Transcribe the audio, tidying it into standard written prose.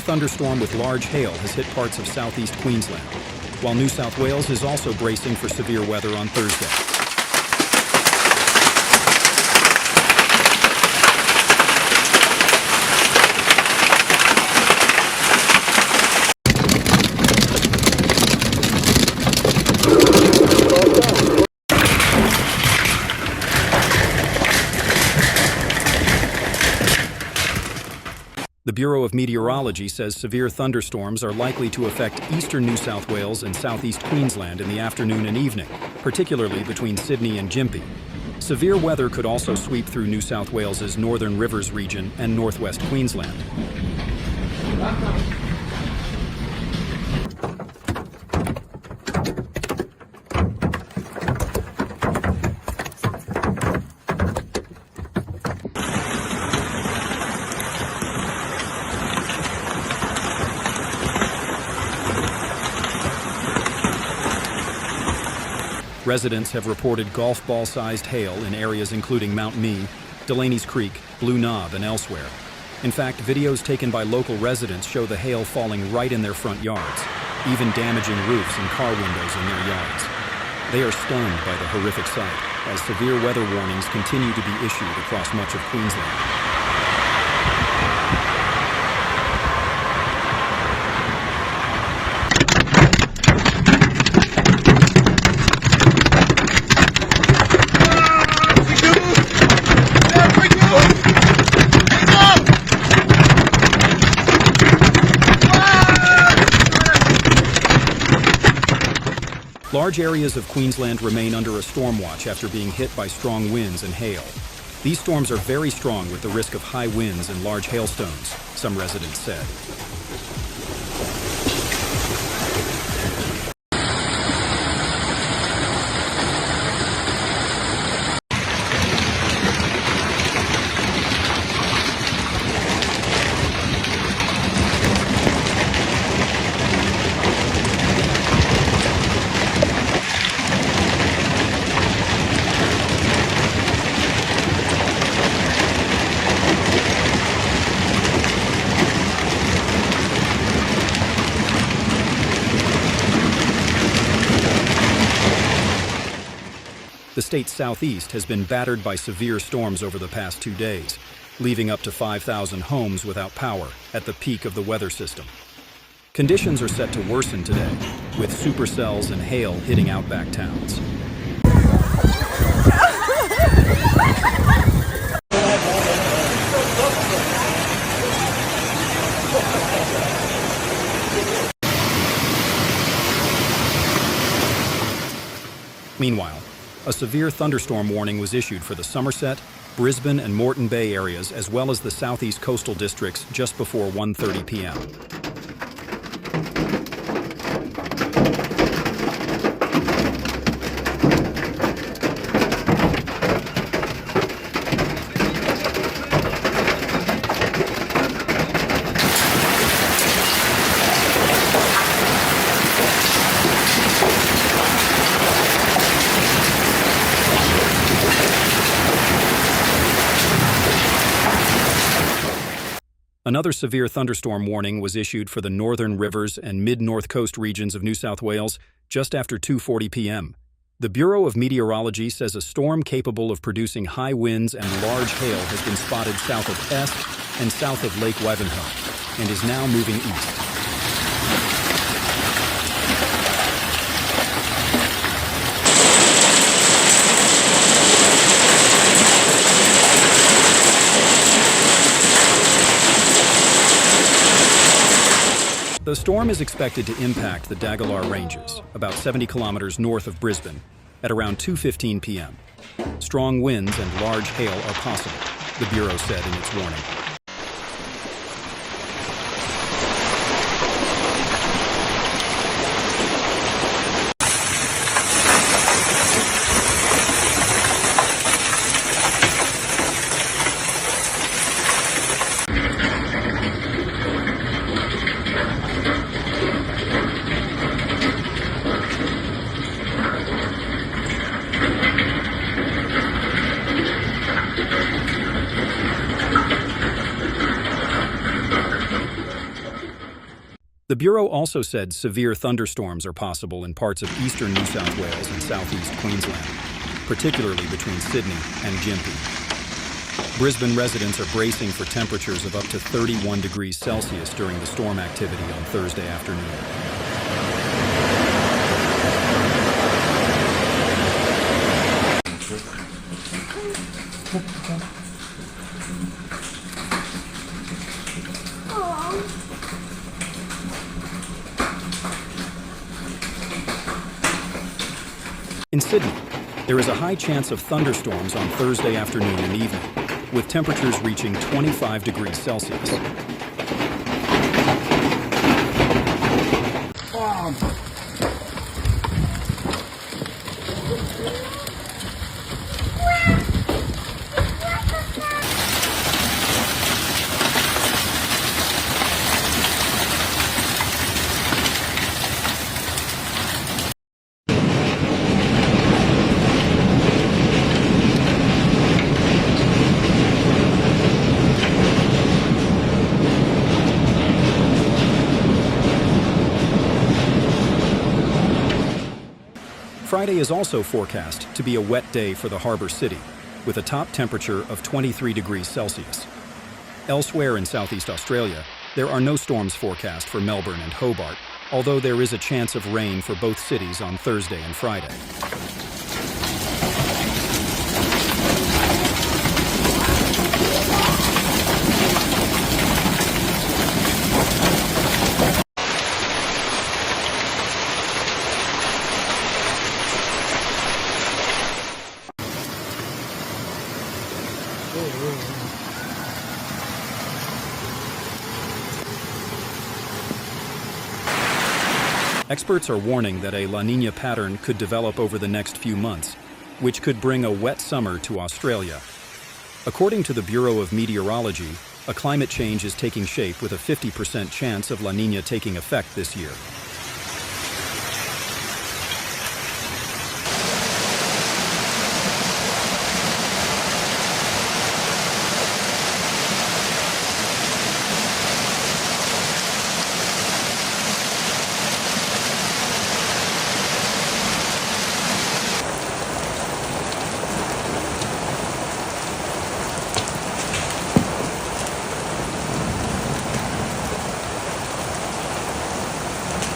thunderstorm with large hail has hit parts of southeast Queensland, while New South Wales is also bracing for severe weather on Thursday. The Bureau of Meteorology says severe thunderstorms are likely to affect eastern New South Wales and southeast Queensland in the afternoon and evening, particularly between Sydney and Gympie. Severe weather could also sweep through New South Wales's Northern Rivers region and northwest Queensland. Residents have reported golf ball-sized hail in areas including Mount Mee, Delaney's Creek, Blue Knob, and elsewhere. In fact, videos taken by local residents show the hail falling right in their front yards, even damaging roofs and car windows in their yards. They are stunned by the horrific sight, as severe weather warnings continue to be issued across much of Queensland. Large areas of Queensland remain under a storm watch after being hit by strong winds and hail. These storms are very strong with the risk of high winds and large hailstones, some residents said. The state's southeast has been battered by severe storms over the past 2 days, leaving up to 5,000 homes without power at the peak of the weather system. Conditions are set to worsen today, with supercells and hail hitting outback towns. Meanwhile, a severe thunderstorm warning was issued for the Somerset, Brisbane, and Moreton Bay areas, as well as the southeast coastal districts just before 1:30 p.m. Another severe thunderstorm warning was issued for the Northern Rivers and mid-North Coast regions of New South Wales just after 2:40 p.m. The Bureau of Meteorology says a storm capable of producing high winds and large hail has been spotted south of Esk and south of Lake Wivenhoe and is now moving east. The storm is expected to impact the Dagalar Ranges, about 70 kilometers north of Brisbane, at around 2:15 p.m. Strong winds and large hail are possible, the Bureau said in its warning. The Bureau also said severe thunderstorms are possible in parts of eastern New South Wales and southeast Queensland, particularly between Sydney and Gympie. Brisbane residents are bracing for temperatures of up to 31 degrees Celsius during the storm activity on Thursday afternoon. In Sydney, there is a high chance of thunderstorms on Thursday afternoon and evening, with temperatures reaching 25 degrees Celsius. Friday is also forecast to be a wet day for the harbour city, with a top temperature of 23 degrees Celsius. Elsewhere in southeast Australia, there are no storms forecast for Melbourne and Hobart, although there is a chance of rain for both cities on Thursday and Friday. Experts are warning that a La Niña pattern could develop over the next few months, which could bring a wet summer to Australia. According to the Bureau of Meteorology, a climate change is taking shape with a 50% chance of La Niña taking effect this year.